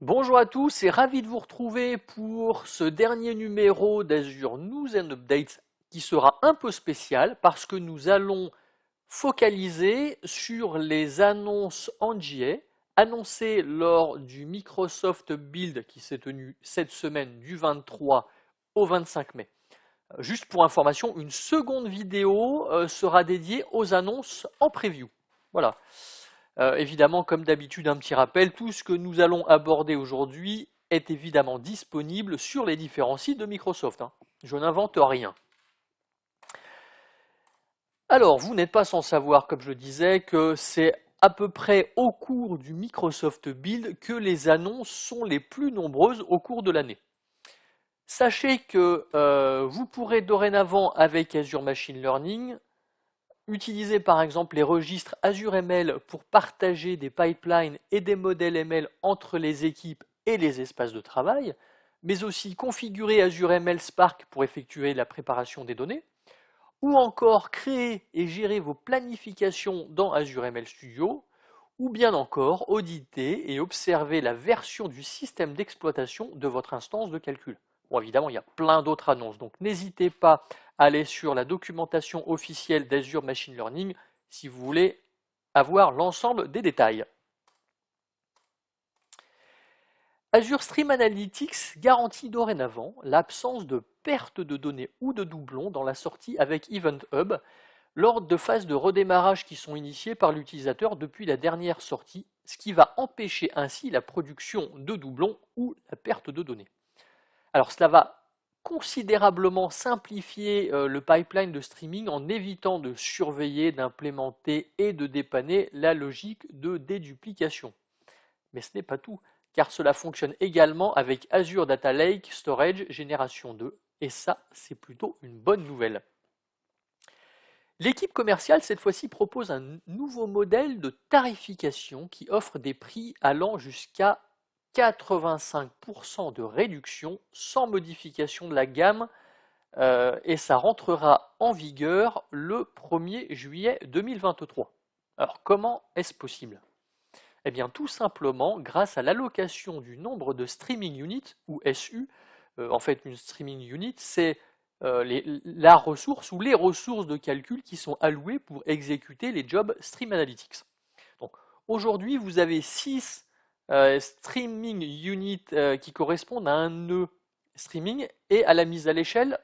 Bonjour à tous et ravi de vous retrouver pour ce dernier numéro d'Azure News and Updates qui sera un peu spécial parce que nous allons focaliser sur les annonces en GA annoncées lors du Microsoft Build qui s'est tenu cette semaine du 23 au 25 mai. Juste pour information, une seconde vidéo sera dédiée aux annonces en preview. Voilà. Évidemment, comme d'habitude, un petit rappel, tout ce que nous allons aborder aujourd'hui est évidemment disponible sur les différents sites de Microsoft. Je n'invente rien. Alors, vous n'êtes pas sans savoir, comme je le disais, que c'est à peu près au cours du Microsoft Build que les annonces sont les plus nombreuses au cours de l'année. Sachez que vous pourrez dorénavant, avec Azure Machine Learning, utiliser par exemple les registres Azure ML pour partager des pipelines et des modèles ML entre les équipes et les espaces de travail, mais aussi configurer Azure ML Spark pour effectuer la préparation des données, ou encore créer et gérer vos planifications dans Azure ML Studio, ou bien encore auditer et observer la version du système d'exploitation de votre instance de calcul. Bon, évidemment, il y a plein d'autres annonces, donc n'hésitez pas à aller sur la documentation officielle d'Azure Machine Learning si vous voulez avoir l'ensemble des détails. Azure Stream Analytics garantit dorénavant l'absence de perte de données ou de doublons dans la sortie avec Event Hub lors de phases de redémarrage qui sont initiées par l'utilisateur depuis la dernière sortie, ce qui va empêcher ainsi la production de doublons ou la perte de données. Alors cela va considérablement simplifier le pipeline de streaming en évitant de surveiller, d'implémenter et de dépanner la logique de déduplication. Mais ce n'est pas tout, car cela fonctionne également avec Azure Data Lake Storage génération 2, et ça c'est plutôt une bonne nouvelle. L'équipe commerciale, cette fois-ci, propose un nouveau modèle de tarification qui offre des prix allant jusqu'à 85% de réduction sans modification de la gamme et ça rentrera en vigueur le 1er juillet 2023. Alors comment est-ce possible? Eh bien tout simplement grâce à l'allocation du nombre de streaming units ou SU. En fait une streaming unit c'est la ressource ou les ressources de calcul qui sont allouées pour exécuter les jobs Stream Analytics. Donc aujourd'hui, vous avez 6 streaming units qui correspondent à un nœud streaming et à la mise à l'échelle,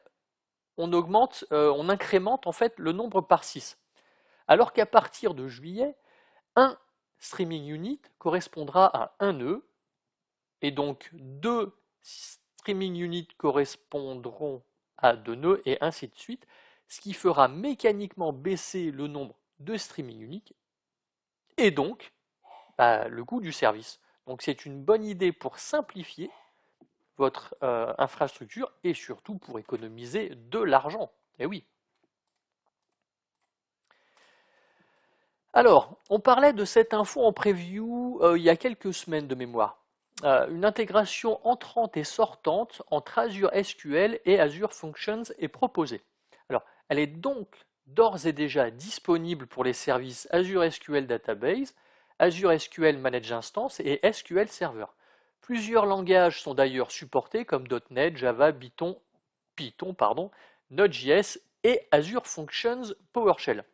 on augmente, on incrémente en fait le nombre par 6. Alors qu'à partir de juillet, un streaming unit correspondra à un nœud et donc 2 streaming units correspondront à 2 nœuds et ainsi de suite, ce qui fera mécaniquement baisser le nombre de streaming uniques et donc le coût du service. Donc c'est une bonne idée pour simplifier votre infrastructure et surtout pour économiser de l'argent. Eh oui. Alors, on parlait de cette info en preview il y a quelques semaines de mémoire. Une intégration entrante et sortante entre Azure SQL et Azure Functions est proposée. Alors, elle est donc d'ores et déjà disponible pour les services Azure SQL Database, Azure SQL Managed Instance et SQL Server. Plusieurs langages sont d'ailleurs supportés comme .NET, Java, Python, Node.js et Azure Functions PowerShell.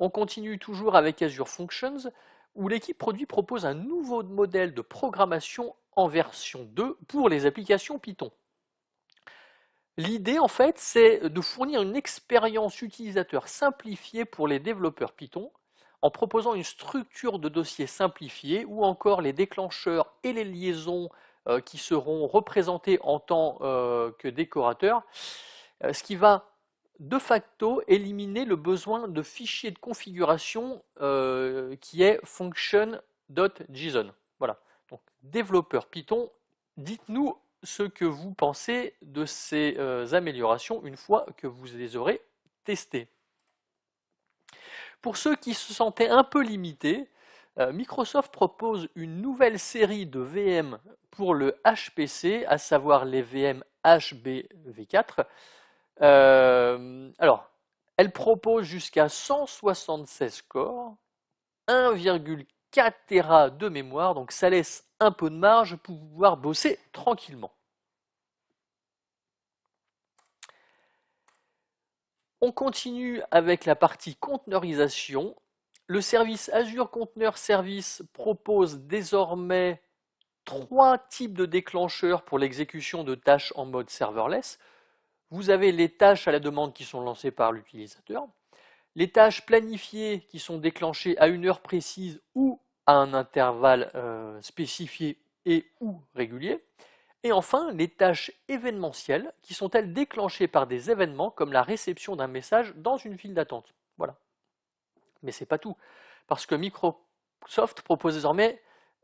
On continue toujours avec Azure Functions où l'équipe produit propose un nouveau modèle de programmation en version 2 pour les applications Python. L'idée en fait c'est de fournir une expérience utilisateur simplifiée pour les développeurs Python en proposant une structure de dossier simplifiée ou encore les déclencheurs et les liaisons qui seront représentés en tant que décorateurs, ce qui va de facto éliminer le besoin de fichier de configuration qui est function.json. Voilà. Donc, développeur Python, dites-nous ce que vous pensez de ces améliorations une fois que vous les aurez testées. Pour ceux qui se sentaient un peu limités, Microsoft propose une nouvelle série de VM pour le HPC, à savoir les VM HBv4. Alors, elle propose jusqu'à 176 corps, 1,4 Tera de mémoire, donc ça laisse un peu de marge pour pouvoir bosser tranquillement. On continue avec la partie conteneurisation. Le service Azure Container Service propose désormais 3 types de déclencheurs pour l'exécution de tâches en mode serverless. Vous avez les tâches à la demande qui sont lancées par l'utilisateur, les tâches planifiées qui sont déclenchées à une heure précise ou à un intervalle spécifié et ou régulier, et enfin les tâches événementielles qui sont elles déclenchées par des événements comme la réception d'un message dans une file d'attente. Voilà. Mais c'est pas tout, parce que Microsoft propose désormais,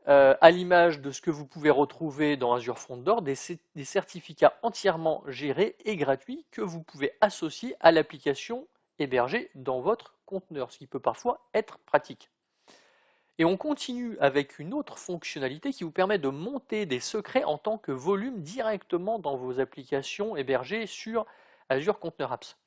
à l'image de ce que vous pouvez retrouver dans Azure Front Door, des certificats entièrement gérés et gratuits que vous pouvez associer à l'application hébergée dans votre conteneur, ce qui peut parfois être pratique. Et on continue avec une autre fonctionnalité qui vous permet de monter des secrets en tant que volume directement dans vos applications hébergées sur Azure Container Apps.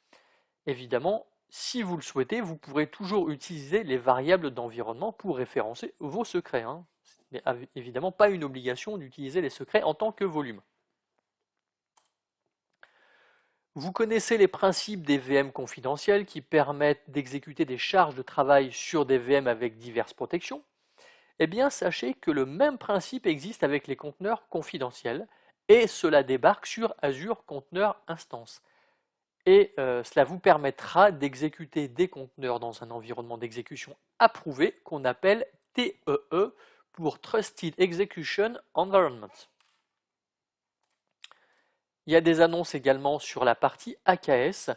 Évidemment, si vous le souhaitez, vous pourrez toujours utiliser les variables d'environnement pour référencer vos secrets. Ce n'est évidemment pas une obligation d'utiliser les secrets en tant que volume. Vous connaissez les principes des VM confidentiels qui permettent d'exécuter des charges de travail sur des VM avec diverses protections. Eh bien, sachez que le même principe existe avec les conteneurs confidentiels et cela débarque sur Azure Container Instance. Et cela vous permettra d'exécuter des conteneurs dans un environnement d'exécution approuvé qu'on appelle TEE pour Trusted Execution Environment. Il y a des annonces également sur la partie AKS,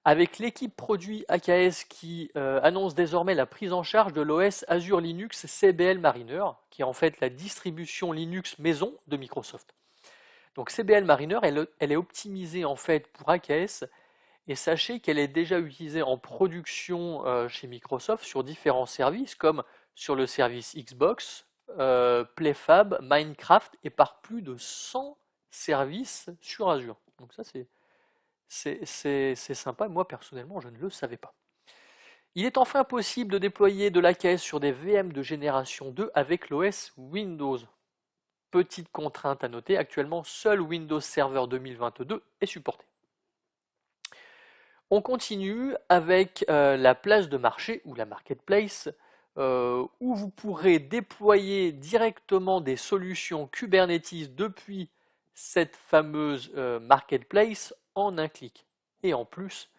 avec l'équipe produit AKS qui annonce désormais la prise en charge de l'OS Azure Linux CBL Mariner, qui est en fait la distribution Linux maison de Microsoft. Donc CBL Mariner, elle est optimisée en fait pour AKS, et sachez qu'elle est déjà utilisée en production chez Microsoft sur différents services, comme sur le service Xbox, PlayFab, Minecraft, et par plus de 100 services sur Azure. Donc ça c'est sympa, moi personnellement je ne le savais pas. Il est enfin possible de déployer de l'AKS sur des VM de génération 2 avec l'OS Windows. Petite contrainte à noter, actuellement seul Windows Server 2022 est supporté. On continue avec la place de marché ou la marketplace, où vous pourrez déployer directement des solutions Kubernetes depuis cette fameuse marketplace en un clic. Et en plus,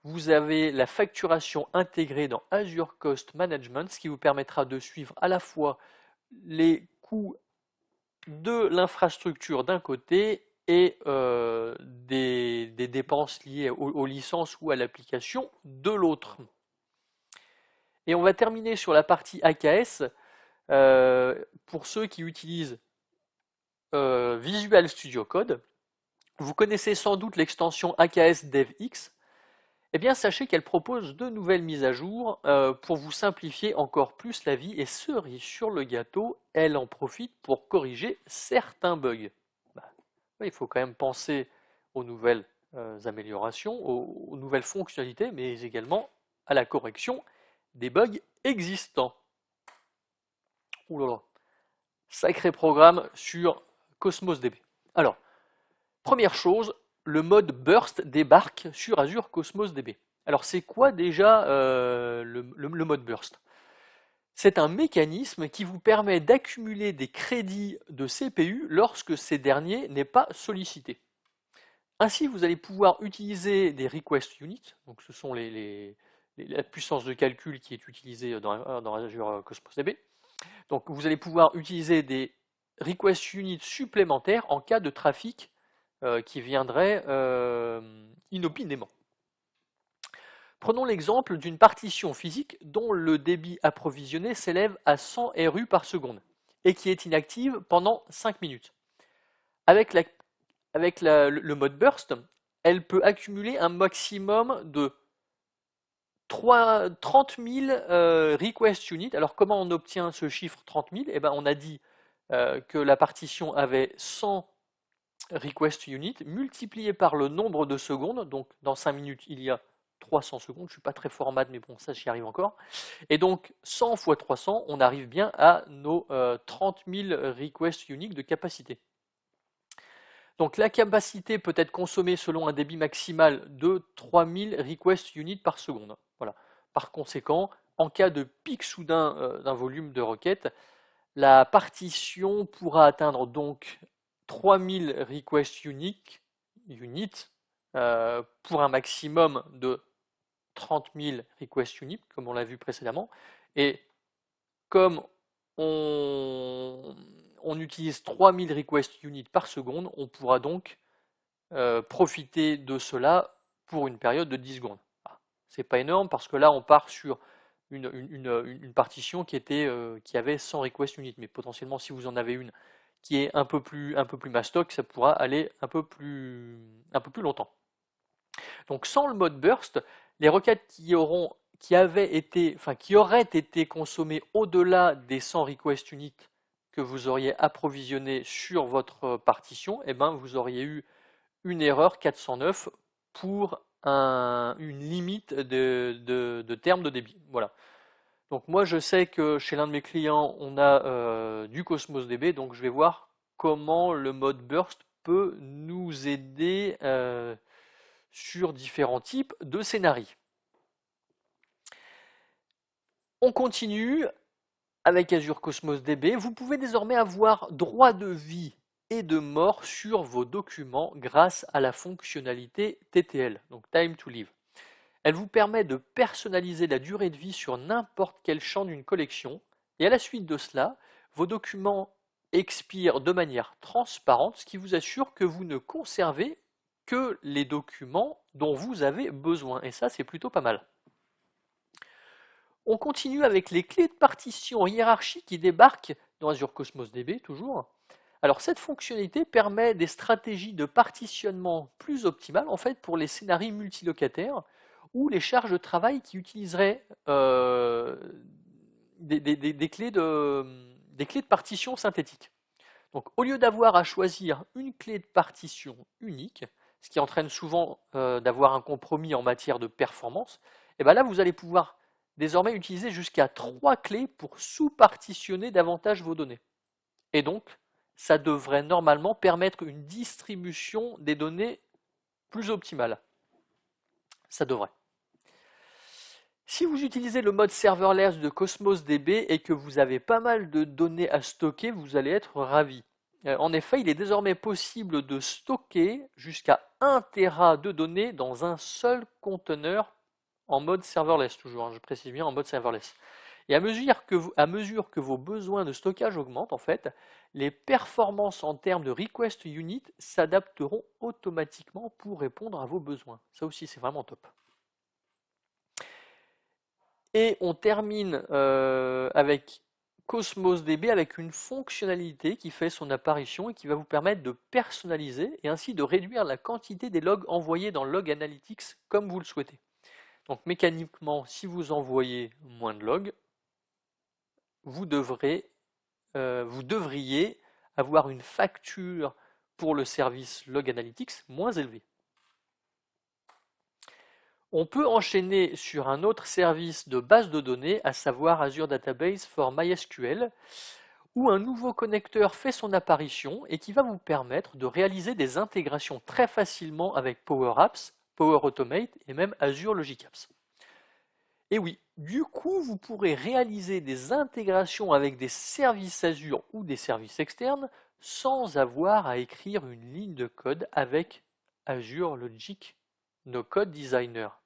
vous avez la facturation intégrée dans Azure Cost Management, ce qui vous permettra de suivre à la fois les coûts de l'infrastructure d'un côté et des dépenses liées aux licences ou à l'application de l'autre. Et on va terminer sur la partie AKS. Pour ceux qui utilisent Visual Studio Code, vous connaissez sans doute l'extension AKS DevX. Eh bien, sachez qu'elle propose de nouvelles mises à jour pour vous simplifier encore plus la vie, et cerise sur le gâteau, elle en profite pour corriger certains bugs. Il faut quand même penser aux nouvelles améliorations, aux nouvelles fonctionnalités, mais également à la correction des bugs existants. Ouh là là, sacré programme sur Cosmos DB. Alors, première chose, le mode Burst débarque sur Azure Cosmos DB. Alors, c'est quoi déjà le mode Burst? C'est un mécanisme qui vous permet d'accumuler des crédits de CPU lorsque ces derniers n'est pas sollicité. Ainsi, vous allez pouvoir utiliser des request units, donc ce sont la puissance de calcul qui est utilisée dans Azure Cosmos DB. Donc vous allez pouvoir utiliser des request units supplémentaires en cas de trafic qui viendrait inopinément. Prenons l'exemple d'une partition physique dont le débit approvisionné s'élève à 100 RU par seconde et qui est inactive pendant 5 minutes. Avec le mode burst, elle peut accumuler un maximum de 30 000 request units. Alors comment on obtient ce chiffre 30 000? Eh ben, on a dit que la partition avait 100 request units multiplié par le nombre de secondes. Donc dans 5 minutes, il y a 300 secondes. Je ne suis pas très fort en maths, mais bon, ça, j'y arrive encore. Et donc, 100 fois 300, on arrive bien à nos 30 000 requests uniques de capacité. Donc, la capacité peut être consommée selon un débit maximal de 3000 requests units par seconde. Voilà. Par conséquent, en cas de pic soudain d'un volume de requêtes, la partition pourra atteindre donc 3000 requests uniques, units, pour un maximum de 30 000 requests uniques, comme on l'a vu précédemment. Et comme on utilise 3000 requests units par seconde, on pourra donc profiter de cela pour une période de 10 secondes. C'est pas énorme parce que là on part sur une partition qui avait 100 requests units, mais potentiellement si vous en avez une qui est un peu plus mastoc, ça pourra aller un peu plus longtemps. Donc sans le mode burst, les requêtes qui auraient été consommées au-delà des 100 requests units que vous auriez approvisionné sur votre partition, eh ben, vous auriez eu une erreur 409 pour une limite de termes de débit. Voilà. Donc moi je sais que chez l'un de mes clients on a du Cosmos DB, donc je vais voir comment le mode burst peut nous aider sur différents types de scénarios. On continue avec Azure Cosmos DB. Vous pouvez désormais avoir droit de vie et de mort sur vos documents grâce à la fonctionnalité TTL, donc Time to Live. Elle vous permet de personnaliser la durée de vie sur n'importe quel champ d'une collection, et à la suite de cela, vos documents expirent de manière transparente, ce qui vous assure que vous ne conservez que les documents dont vous avez besoin, et ça c'est plutôt pas mal. On continue avec les clés de partition hiérarchie qui débarquent dans Azure Cosmos DB, toujours. Alors cette fonctionnalité permet des stratégies de partitionnement plus optimales en fait pour les scénarios multilocataires ou les charges de travail qui utiliseraient des clés de partition synthétiques. Donc au lieu d'avoir à choisir une clé de partition unique, ce qui entraîne souvent d'avoir un compromis en matière de performance, et bien là vous allez pouvoir désormais utiliser jusqu'à 3 clés pour sous-partitionner davantage vos données. Et donc, ça devrait normalement permettre une distribution des données plus optimale. Ça devrait. Si vous utilisez le mode serverless de Cosmos DB et que vous avez pas mal de données à stocker, vous allez être ravis. En effet, il est désormais possible de stocker jusqu'à 1 Tera de données dans un seul conteneur en mode serverless, toujours, je précise bien en mode serverless. Et à mesure que vos besoins de stockage augmentent, en fait, les performances en termes de request unit s'adapteront automatiquement pour répondre à vos besoins. Ça aussi, c'est vraiment top. Et on termine avec Cosmos DB avec une fonctionnalité qui fait son apparition et qui va vous permettre de personnaliser et ainsi de réduire la quantité des logs envoyés dans Log Analytics comme vous le souhaitez. Donc mécaniquement, si vous envoyez moins de logs, vous devriez avoir une facture pour le service Log Analytics moins élevée. On peut enchaîner sur un autre service de base de données, à savoir Azure Database for MySQL, où un nouveau connecteur fait son apparition et qui va vous permettre de réaliser des intégrations très facilement avec Power Apps, Power Automate et même Azure Logic Apps. Et oui, du coup, vous pourrez réaliser des intégrations avec des services Azure ou des services externes sans avoir à écrire une ligne de code avec Azure Logic No Code Designer.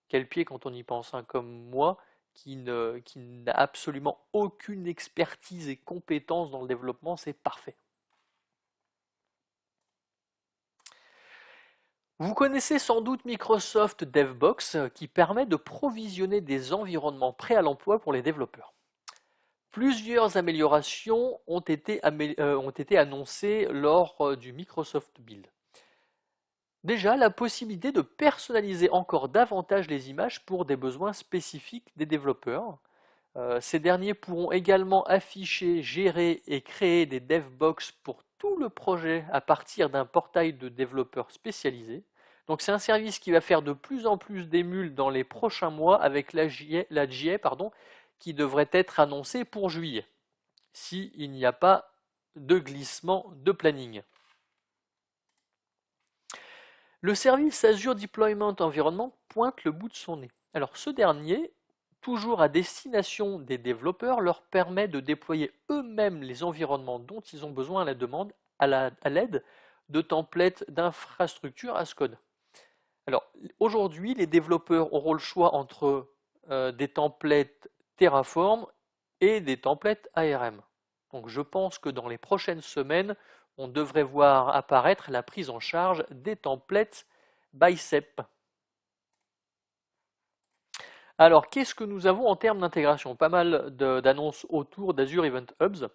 Quel pied quand on y pense, hein, comme moi, qui n'a absolument aucune expertise et compétence dans le développement, c'est parfait. Vous connaissez sans doute Microsoft DevBox qui permet de provisionner des environnements prêts à l'emploi pour les développeurs. Plusieurs améliorations ont été annoncées lors du Microsoft Build. Déjà, la possibilité de personnaliser encore davantage les images pour des besoins spécifiques des développeurs. Ces derniers pourront également afficher, gérer et créer des DevBox pour tout le projet à partir d'un portail de développeurs spécialisés. Donc c'est un service qui va faire de plus en plus d'émules dans les prochains mois avec la GA, qui devrait être annoncée pour juillet, s'il n'y a pas de glissement de planning. Le service Azure Deployment Environment pointe le bout de son nez. Alors ce dernier, toujours à destination des développeurs, leur permet de déployer eux-mêmes les environnements dont ils ont besoin à la demande à l'aide de templates d'infrastructure as code. Alors aujourd'hui, les développeurs auront le choix entre des templates Terraform et des templates ARM. Donc je pense que dans les prochaines semaines, on devrait voir apparaître la prise en charge des templates Bicep. Alors, qu'est-ce que nous avons en termes d'intégration? Pas mal d'annonces autour d'Azure Event Hubs.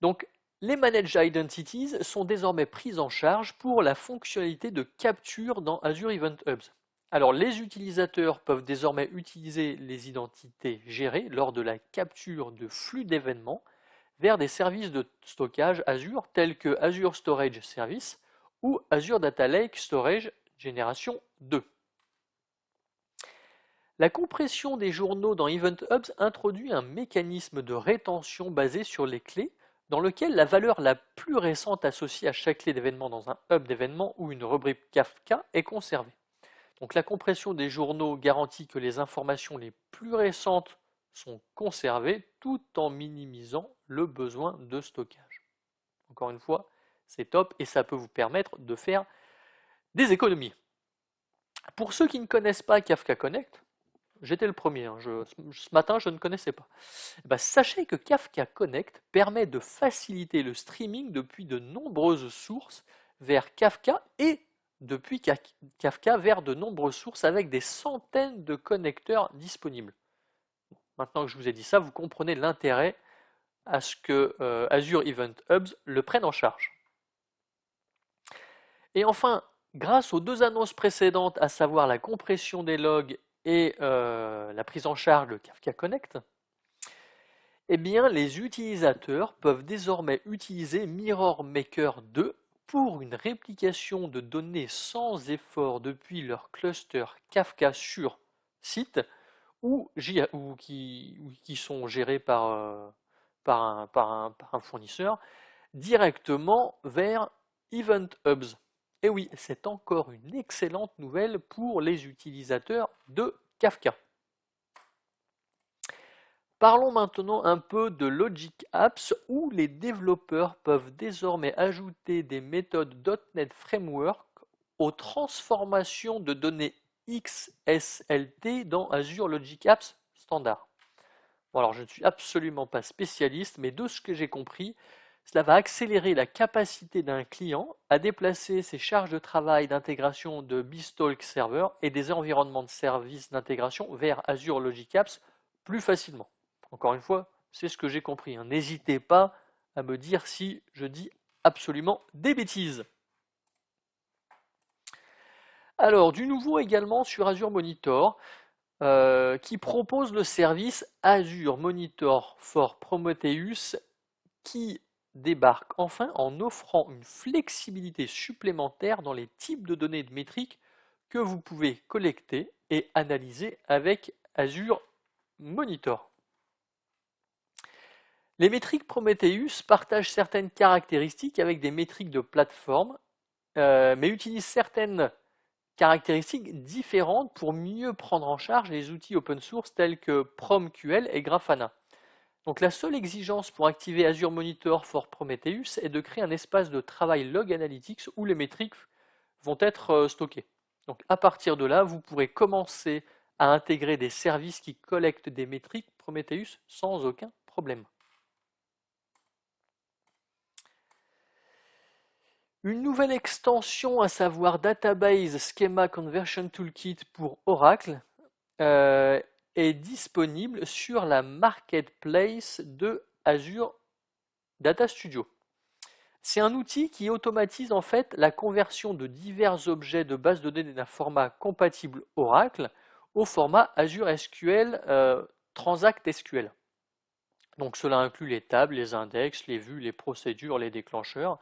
Donc, les Managed Identities sont désormais prises en charge pour la fonctionnalité de capture dans Azure Event Hubs. Alors, les utilisateurs peuvent désormais utiliser les identités gérées lors de la capture de flux d'événements vers des services de stockage Azure tels que Azure Storage Service ou Azure Data Lake Storage Génération 2. La compression des journaux dans Event Hubs introduit un mécanisme de rétention basé sur les clés dans lequel la valeur la plus récente associée à chaque clé d'événement dans un hub d'événements ou une rubrique Kafka est conservée. Donc la compression des journaux garantit que les informations les plus récentes sont conservées tout en minimisant le besoin de stockage. Encore une fois, c'est top et ça peut vous permettre de faire des économies. Pour ceux qui ne connaissent pas Kafka Connect, j'étais le premier, ce matin je ne connaissais pas. Sachez que Kafka Connect permet de faciliter le streaming depuis de nombreuses sources vers Kafka et depuis Kafka vers de nombreuses sources avec des centaines de connecteurs disponibles. Maintenant que je vous ai dit ça, vous comprenez l'intérêt à ce que Azure Event Hubs le prenne en charge. Et enfin, grâce aux deux annonces précédentes, à savoir la compression des logs et la prise en charge de Kafka Connect, eh bien, les utilisateurs peuvent désormais utiliser Mirror Maker 2 pour une réplication de données sans effort depuis leur cluster Kafka sur site ou qui sont gérés par un fournisseur directement vers Event Hubs. Et oui, c'est encore une excellente nouvelle pour les utilisateurs de Kafka. Parlons maintenant un peu de Logic Apps où les développeurs peuvent désormais ajouter des méthodes .NET Framework aux transformations de données XSLT dans Azure Logic Apps standard. Bon, alors je ne suis absolument pas spécialiste, mais de ce que j'ai compris, cela va accélérer la capacité d'un client à déplacer ses charges de travail d'intégration de Beanstalk Server et des environnements de services d'intégration vers Azure Logic Apps plus facilement. Encore une fois, c'est ce que j'ai compris. N'hésitez pas à me dire si je dis absolument des bêtises. Alors, du nouveau également sur Azure Monitor, qui propose le service Azure Monitor for Prometheus, qui débarque enfin en offrant une flexibilité supplémentaire dans les types de données de métriques que vous pouvez collecter et analyser avec Azure Monitor. Les métriques Prometheus partagent certaines caractéristiques avec des métriques de plateforme, mais utilisent certaines caractéristiques différentes pour mieux prendre en charge les outils open source tels que PromQL et Grafana. Donc la seule exigence pour activer Azure Monitor for Prometheus est de créer un espace de travail Log Analytics où les métriques vont être stockées. Donc à partir de là, vous pourrez commencer à intégrer des services qui collectent des métriques Prometheus sans aucun problème. Une nouvelle extension, à savoir Database Schema Conversion Toolkit pour Oracle, est disponible sur la marketplace de Azure Data Studio. C'est un outil qui automatise en fait la conversion de divers objets de base de données d'un format compatible Oracle au format Azure SQL Transact SQL. Donc cela inclut les tables, les index, les vues, les procédures, les déclencheurs.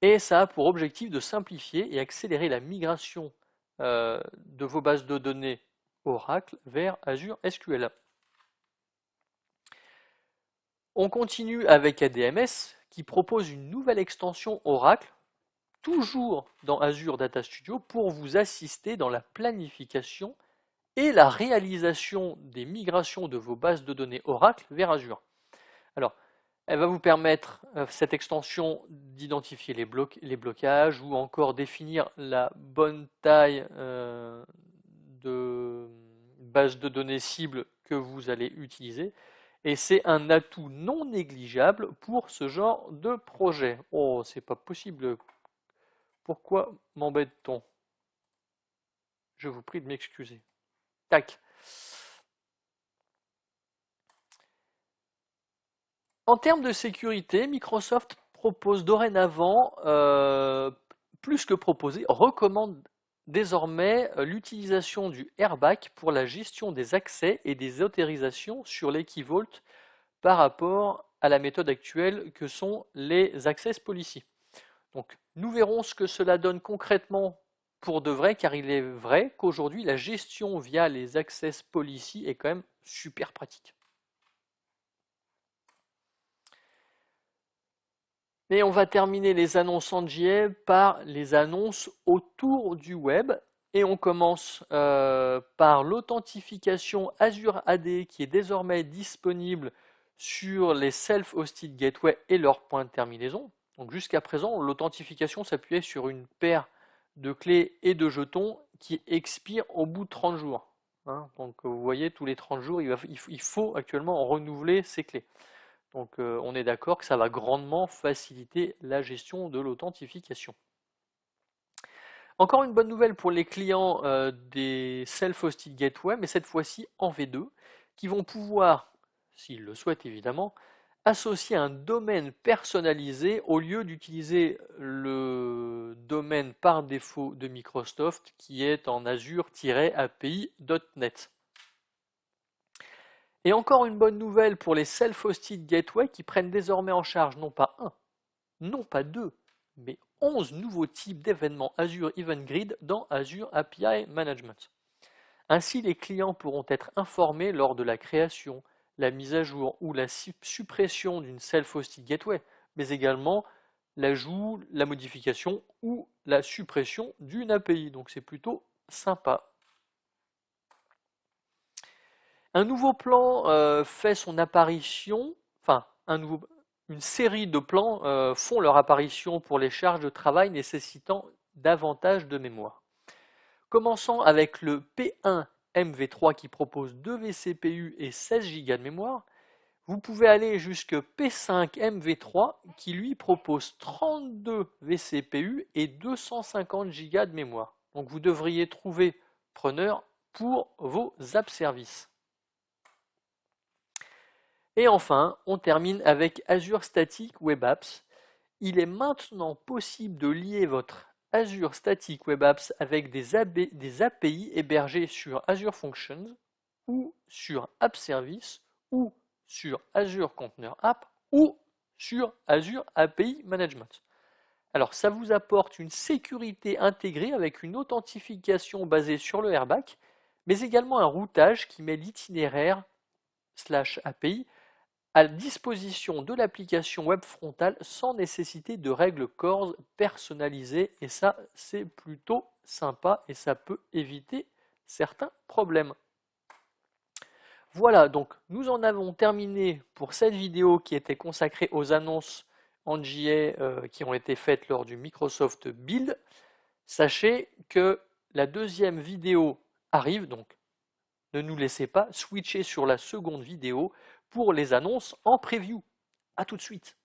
Et ça a pour objectif de simplifier et accélérer la migration de vos bases de données Oracle vers Azure SQL. On continue avec ADMS qui propose une nouvelle extension Oracle, toujours dans Azure Data Studio, pour vous assister dans la planification et la réalisation des migrations de vos bases de données Oracle vers Azure. Alors, elle va vous permettre, cette extension, d'identifier les blocages ou encore définir la bonne taille de base de données cible que vous allez utiliser. Et c'est un atout non négligeable pour ce genre de projet. Oh, c'est pas possible. Pourquoi m'embête-t-on? Je vous prie de m'excuser. Tac. En termes de sécurité, Microsoft propose dorénavant, plus que proposer, recommande désormais l'utilisation du airbag pour la gestion des accès et des autorisations sur les key vault par rapport à la méthode actuelle que sont les access policy. Donc, nous verrons ce que cela donne concrètement pour de vrai, car il est vrai qu'aujourd'hui, la gestion via les access policy est quand même super pratique. Et on va terminer les annonces en JA par les annonces autour du web. Et on commence par l'authentification Azure AD qui est désormais disponible sur les self-hosted gateway et leurs points de terminaison. Donc jusqu'à présent, l'authentification s'appuyait sur une paire de clés et de jetons qui expirent au bout de 30 jours. Donc vous voyez, tous les 30 jours, il faut actuellement renouveler ces clés. Donc on est d'accord que ça va grandement faciliter la gestion de l'authentification. Encore une bonne nouvelle pour les clients des self-hosted gateway, mais cette fois-ci en V2, qui vont pouvoir, s'ils le souhaitent évidemment, associer un domaine personnalisé au lieu d'utiliser le domaine par défaut de Microsoft qui est en azure-api.net. Et encore une bonne nouvelle pour les self-hosted gateway qui prennent désormais en charge non pas un, non pas deux, mais 11 nouveaux types d'événements Azure Event Grid dans Azure API Management. Ainsi, les clients pourront être informés lors de la création, la mise à jour ou la suppression d'une self-hosted gateway, mais également l'ajout, la modification ou la suppression d'une API. Donc c'est plutôt sympa. Un nouveau plan fait son apparition, enfin une série de plans font leur apparition pour les charges de travail nécessitant davantage de mémoire. Commençons avec le P1 MV3 qui propose 2 vCPU et 16 Go de mémoire. Vous pouvez aller jusque P5 MV3 qui lui propose 32 vCPU et 250 Go de mémoire. Donc vous devriez trouver preneur pour vos app services. Et enfin, on termine avec Azure Static Web Apps. Il est maintenant possible de lier votre Azure Static Web Apps avec des API hébergées sur Azure Functions ou sur App Service ou sur Azure Container App ou sur Azure API Management. Alors ça vous apporte une sécurité intégrée avec une authentification basée sur le airbag, mais également un routage qui met l'itinéraire /API à disposition de l'application web frontale sans nécessité de règles CORS personnalisées, et ça c'est plutôt sympa et ça peut éviter certains problèmes. Voilà, donc nous en avons terminé pour cette vidéo qui était consacrée aux annonces en JA qui ont été faites lors du Microsoft Build. Sachez que la deuxième vidéo arrive, donc ne nous laissez pas switcher sur la seconde vidéo pour les annonces en preview. À tout de suite.